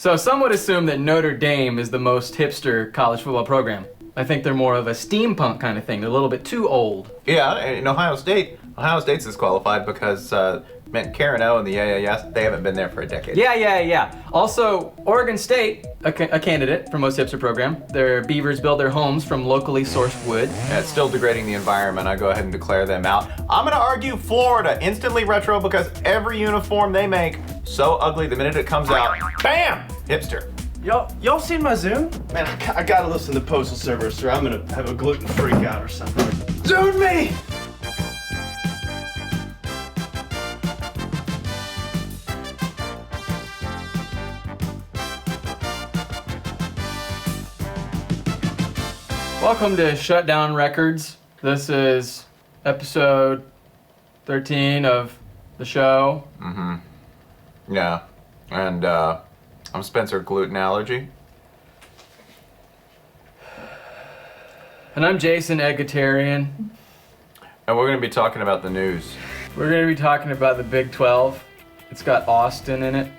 So some would assume that Notre Dame is the most hipster college football program. I think they're more of a steampunk kind of thing. They're a little bit too old. Yeah, in Ohio State's disqualified because Karen O and the they haven't been there for a decade. Yeah. Also, Oregon State, a candidate for most hipster program. Their beavers build their homes from locally sourced wood. Yeah, it's still degrading the environment. I go ahead and declare them out. I'm gonna argue Florida, instantly retro because every uniform they make, so ugly the minute it comes out, bam, hipster. Y'all seen my Zoom? Man, I gotta listen to Postal Service or I'm gonna have a gluten freak out or something. Zoom me! Welcome to Shutdown Records. This is episode 13 of the show. Yeah, and I'm Spencer, gluten allergy. And I'm Jason, eggetarian. And we're gonna be talking about the news. We're going to be talking about the Big 12. It's got Austin in it.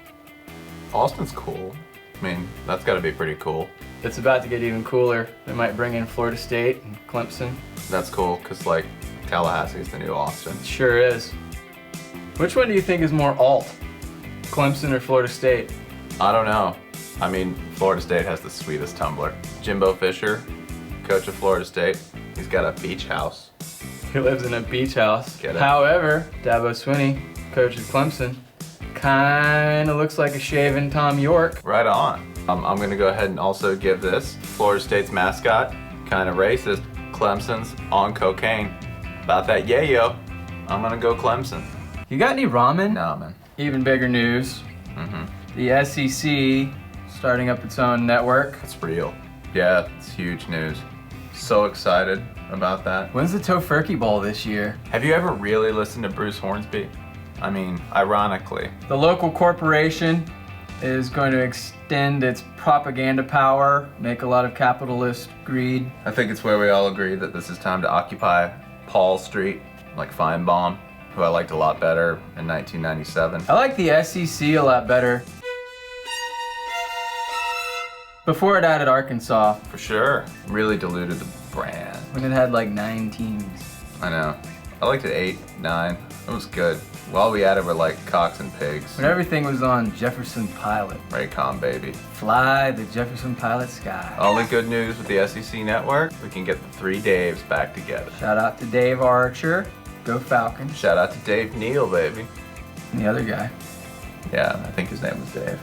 Austin's cool. I mean, that's gotta be pretty cool. It's about to get even cooler. They might bring in Florida State and Clemson. That's cool, because like, Tallahassee's the new Austin. It sure is. Which one do you think is more alt? Clemson or Florida State? I don't know. I mean, Florida State has the sweetest tumbler. Jimbo Fisher, coach of Florida State, he's got a beach house. He lives in a beach house. Get it? However, Dabo Swinney, coach of Clemson, kinda looks like a shaven Tom York. Right on. I'm gonna go ahead and also give this Florida State's mascot, kinda racist, Clemson's on cocaine. About that yayo, I'm gonna go Clemson. You got any ramen? Nah, man. Even bigger news. The SEC starting up its own network. It's real. Yeah, it's huge news. So excited about that. When's the Tofurkey Bowl this year? Have you ever really listened to Bruce Hornsby? I mean, ironically. The local corporation is going to extend its propaganda power, make a lot of capitalist greed. I think it's where we all agree that this is time to occupy Paul Street, like Feinbaum, who I liked a lot better in 1997. I like the SEC a lot better. Before it added Arkansas, For sure. Really diluted the brand. when it had like 9 teams. I know. I liked it 8, 9. It was good. All we added were like cocks and pigs. When everything was on Jefferson Pilot. Raycom, baby. Fly the Jefferson Pilot sky. Only good news with the SEC network, we can get the 3 Daves back together. Shout out to Dave Archer. Go Falcons. Shout out to Dave Neal, baby. And the other guy. Yeah, I think his name was Dave.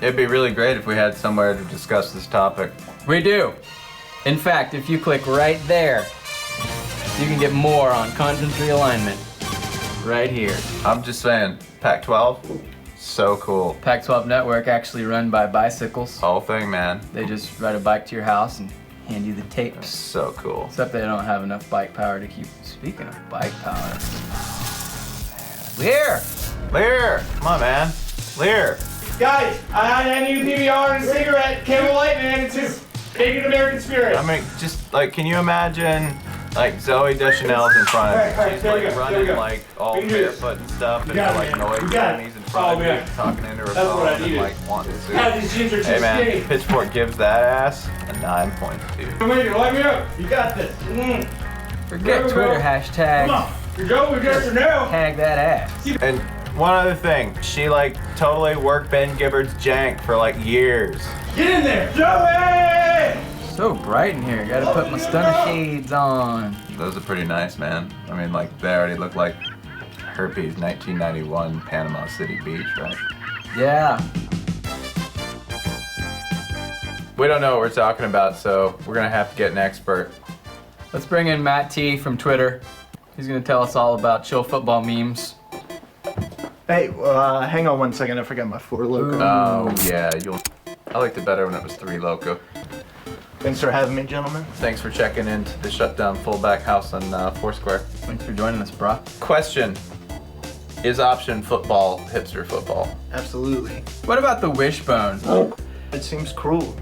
It'd be really great if we had somewhere to discuss this topic. We do. In fact, if you click right there, you can get more on content realignment. Right here. I'm just saying, Pac-12, so cool. Pac-12 network actually run by bicycles. Whole thing, man. They just ride a bike to your house and hand you the tapes. So cool. Except they don't have enough bike power to keep. Speaking of bike power. Lear! Lear! Come on, man. Lear! Guys, I need a PBR and a cigarette. Camel Light, man. It's just taking American spirit. I mean, just like, can you imagine like Zoe Deschanel's in front of you? Alright, She's there we like go, there running we go. like all We can do this. barefoot and stuff, and got it, like man. noise We got it. enemies in front of Oh, you, man. talking into her That's what I phone and needed. like wanting to God, these jeans are too Hey man, skinny. Pitchfork gives that ass a 9.2. Come here, light me up. You got this. Forget There we Twitter go. hashtag. Come on. You go, we got your now. Tag that ass. And one other thing, she like totally worked Ben Gibbard's jank for like years. Get in there. Joey! So bright in here. Gotta put my stunner shades on. Those are pretty nice, man. I mean, like they already look like herpes 1991 Panama City Beach, right? Yeah. We don't know what we're talking about, so we're gonna have to get an expert. Let's bring in Matt T from Twitter. He's gonna tell us all about chill football memes. Hey, hang on one second. I forgot my 4 Loco. Oh yeah, I liked it better when it was 3 Loco. Thanks for having me, gentlemen. Thanks for checking into the Shutdown Fullback house on Foursquare. Thanks for joining us, brah. Question: is option football hipster football? Absolutely. What about the wishbone? It seems cruel.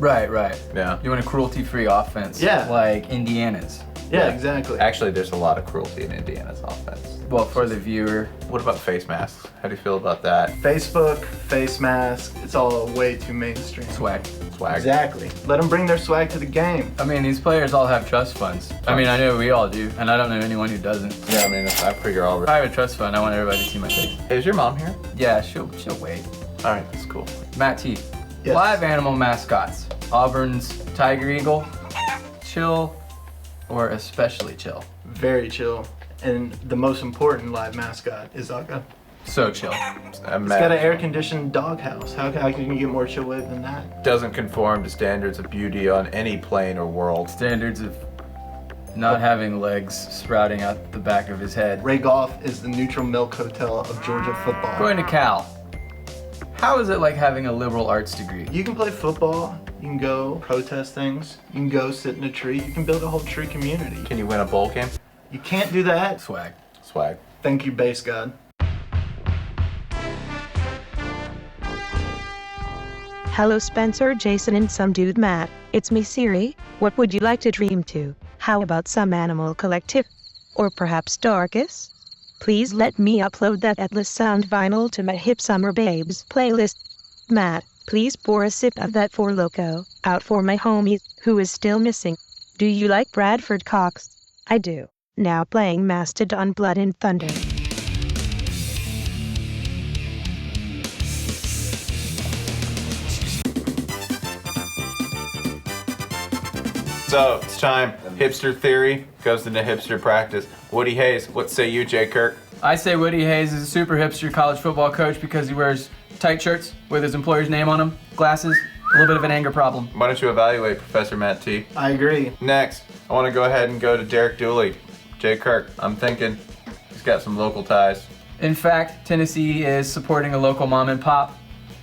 Right. Yeah. You want a cruelty-free offense? Yeah. Like Indiana's. Yeah, exactly. Actually, there's a lot of cruelty in Indiana's offense. Well, for the viewer. What about face masks? How do you feel about that? Facebook, face mask, it's all way too mainstream. Swag. Swag. Exactly. Let them bring their swag to the game. I mean, these players all have trust funds. I mean, I know we all do, and I don't know anyone who doesn't. Yeah, I mean, I figure all If I have a trust fund, I want everybody to see my face. Is your mom here? Yeah, she'll wait. All right, that's cool. Matt T. Yes. Live animal mascots. Auburn's Tiger Eagle. Chill or especially chill? Very chill. And the most important live mascot is Aka. So chill. It's got an air-conditioned doghouse. How can you get more chill wave than that? Doesn't conform to standards of beauty on any plane or world. Standards of not having legs sprouting out the back of his head. Ray Goff is the neutral milk hotel of Georgia football. Going to Cal. How is it like having a liberal arts degree? You can play football, you can go protest things, you can go sit in a tree, you can build a whole tree community. Can you win a bowl game? You can't do that. Swag. Swag. Thank you, base god. Hello Spencer, Jason and some dude Matt, it's me Siri, what would you like to dream to? How about some Animal Collective? Or perhaps Darkus? Please let me upload that Atlas Sound vinyl to my Hip Summer Babes playlist. Matt, please pour a sip of that Four Loko, out for my homie, who is still missing. Do you like Bradford Cox? I do. Now playing Mastodon Blood and Thunder. So, it's time. Hipster theory goes into hipster practice. Woody Hayes, what say you, Jay Kirk? I say Woody Hayes is a super hipster college football coach because he wears tight shirts with his employer's name on them, glasses, a little bit of an anger problem. Why don't you evaluate Professor Matt T? I agree. Next, I want to go ahead and go to Derek Dooley. Jay Kirk, I'm thinking he's got some local ties. In fact, Tennessee is supporting a local mom and pop.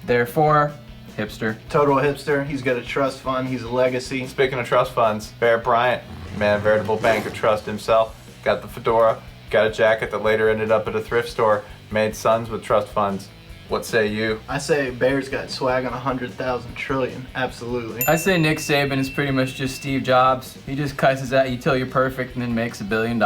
Therefore, hipster. Total hipster. He's got a trust fund. He's a legacy. Speaking of trust funds, Bear Bryant, man, a veritable bank of trust himself, got the fedora, got a jacket that later ended up at a thrift store, made sons with trust funds. What say you? I say Bear's got swag on 100,000 trillion. Absolutely. I say Nick Saban is pretty much just Steve Jobs. He just cusses at you till you're perfect and then makes $1 billion.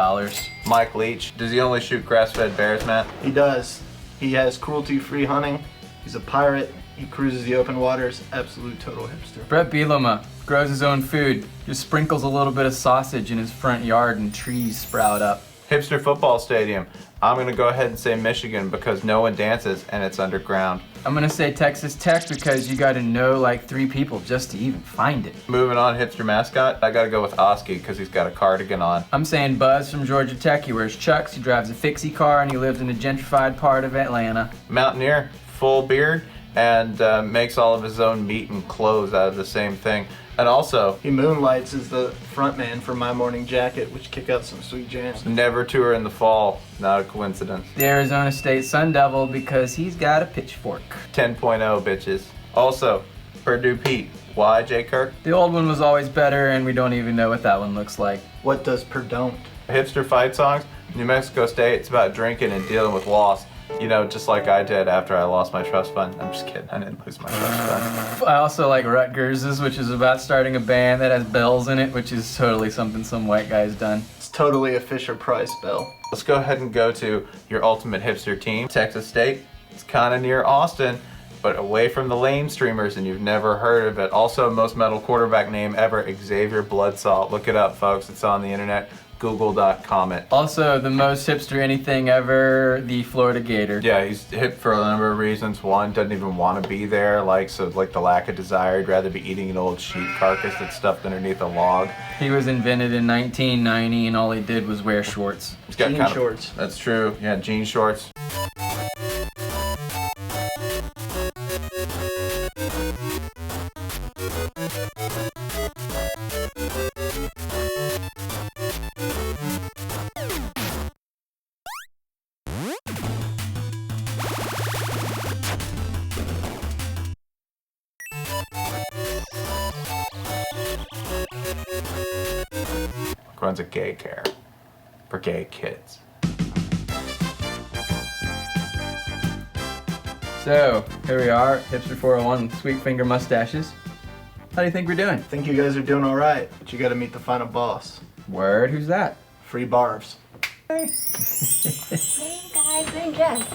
Mike Leach, does he only shoot grass-fed bears, Matt? He does. He has cruelty-free hunting. He's a pirate. He cruises the open waters. Absolute total hipster. Brett Bielema grows his own food, just sprinkles a little bit of sausage in his front yard and trees sprout up. Hipster football stadium. I'm going to go ahead and say Michigan because no one dances and it's underground. I'm gonna say Texas Tech because you gotta know like 3 people just to even find it. Moving on, hipster mascot, I got to go with Oski because he's got a cardigan on. I'm saying Buzz from Georgia Tech. He wears Chucks, he drives a fixie car, and he lives in a gentrified part of Atlanta. Mountaineer, full beard, and makes all of his own meat and clothes out of the same thing. And also, He moonlights as the frontman for My Morning Jacket, which kick out some sweet jams. never tour in the fall. Not a coincidence. The Arizona State Sun Devil because he's got a pitchfork. 10.0 bitches. Also, Purdue Pete. Why, Jay Kirk? The old one was always better, and we don't even know what that one looks like. What does Perdon't? Hipster fight songs. New Mexico State, it's about drinking and dealing with loss. You know, just like I did after I lost my trust fund. I'm just kidding, I didn't lose my trust fund. I also like Rutgers's, which is about starting a band that has bells in it, which is totally something some white guy's done. It's totally a Fisher-Price bell. Let's go ahead and go to your ultimate hipster team, Texas State. It's kind of near Austin, but away from the lame streamers, and you've never heard of it. Also, most metal quarterback name ever, Xavier Bloodsalt. Look it up, folks. It's on the internet. Google.com it. Also, the most hipster anything ever, the Florida Gator. Yeah, he's hip for a number of reasons. One, doesn't even want to be there, like the lack of desire. He'd rather be eating an old sheep carcass that's stuffed underneath a log. He was invented in 1990, and all he did was wear shorts. He's got Jean shorts. That's true. Yeah, jean shorts. Runs a gay care for gay kids. So, here we are, Hipster 401 with sweet finger mustaches. How do you think we're doing? I think you guys are doing all right, but you got to meet the final boss. Word, who's that? Free barbs. Hey guys, I'm Jess.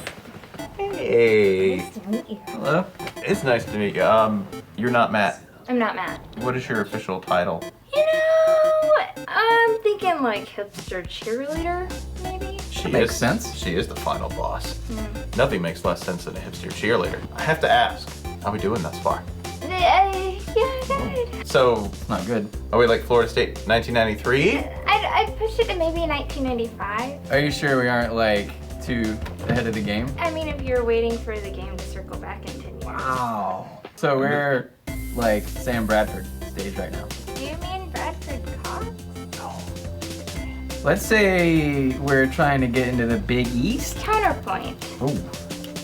Hey. Nice to meet you. Hello? It's nice to meet you. You're not Matt. I'm not Matt. What is your official title? You know, I'm thinking like hipster cheerleader, maybe? She makes sense. She is the final boss. Nothing makes less sense than a hipster cheerleader. I have to ask, how are we doing thus far? Yeah, good. So, Not good. are we like Florida State 1993? I'd push it to maybe 1995. Are you sure we aren't like too ahead of the game? I mean, if you're waiting for the game to circle back in 10 years. Wow. So we're like Sam Bradford stage right now. Do you mean Bradford Cox? Let's say we're trying to get into the Big East. Counterpoint. Oh.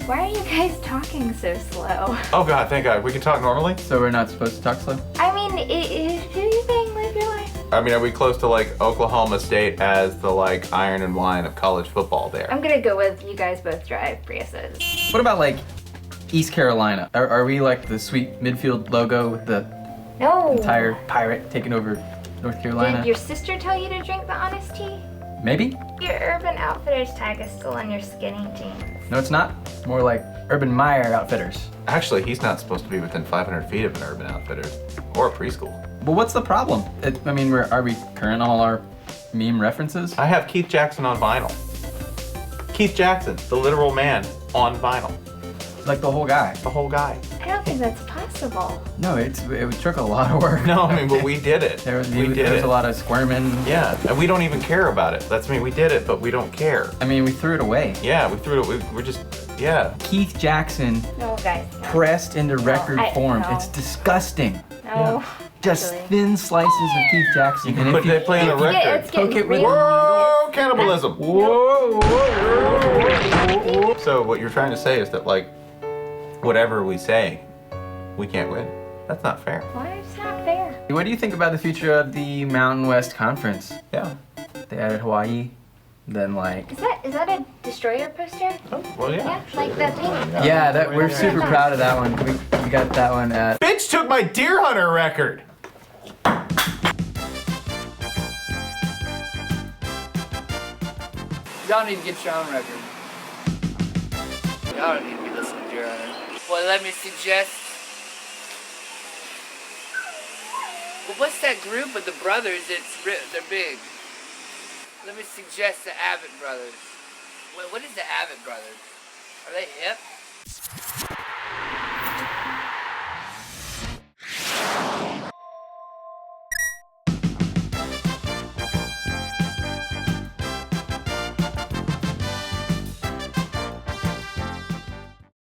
Why are you guys talking so slow? Oh God, thank God. We can talk normally? So we're not supposed to talk slow? I mean, do your thing, live your life. I mean, are we close to like Oklahoma State as the like iron and wine of college football there? I'm gonna go with you guys both drive Priuses. What about like East Carolina? Are we like the sweet midfield logo with the No. entire pirate taking over North Carolina? Did your sister tell you to drink the Honest Tea? Maybe? Your Urban Outfitters tag is still on your skinny jeans. No, it's not. More like Urban Meyer Outfitters. Actually, he's not supposed to be within 500 feet of an Urban Outfitters or a preschool. But what's the problem? I mean, are we current on all our meme references? I have Keith Jackson on vinyl. Keith Jackson, the literal man, on vinyl. Like the whole guy. The whole guy. I don't think that's possible. No, it took a lot of work. No, I mean, but we did it. There was we did it. a lot of squirming. Yeah, and we don't even care about it. That's me. We did it, but we don't care. I mean, we threw it away. Yeah, we threw it. We're just, yeah. Keith Jackson No, guys. No. pressed into record form. no. It's disgusting. No. Just actually. thin slices of Keith Jackson. You can put that play on the It's record. getting Poke it with real. Whoa, cannibalism. Whoa, whoa. So what you're trying to say is that like, whatever we say, we can't win. That's not fair. Why? It's not fair. What do you think about the future of the Mountain West Conference? Yeah. They added Hawaii, then like... Is that a destroyer poster? Oh, well, yeah. Yeah, like that thing. Yeah, that we're super proud of that one. We got that one at... Bitch took my Deerhunter record. Y'all need to get your own record. Y'all don't need to be listening to Deerhunter. Well, let me suggest. Well, what's that group of the brothers? They're big. Let me suggest the Abbott brothers. What is the Abbott brothers? Are they hip?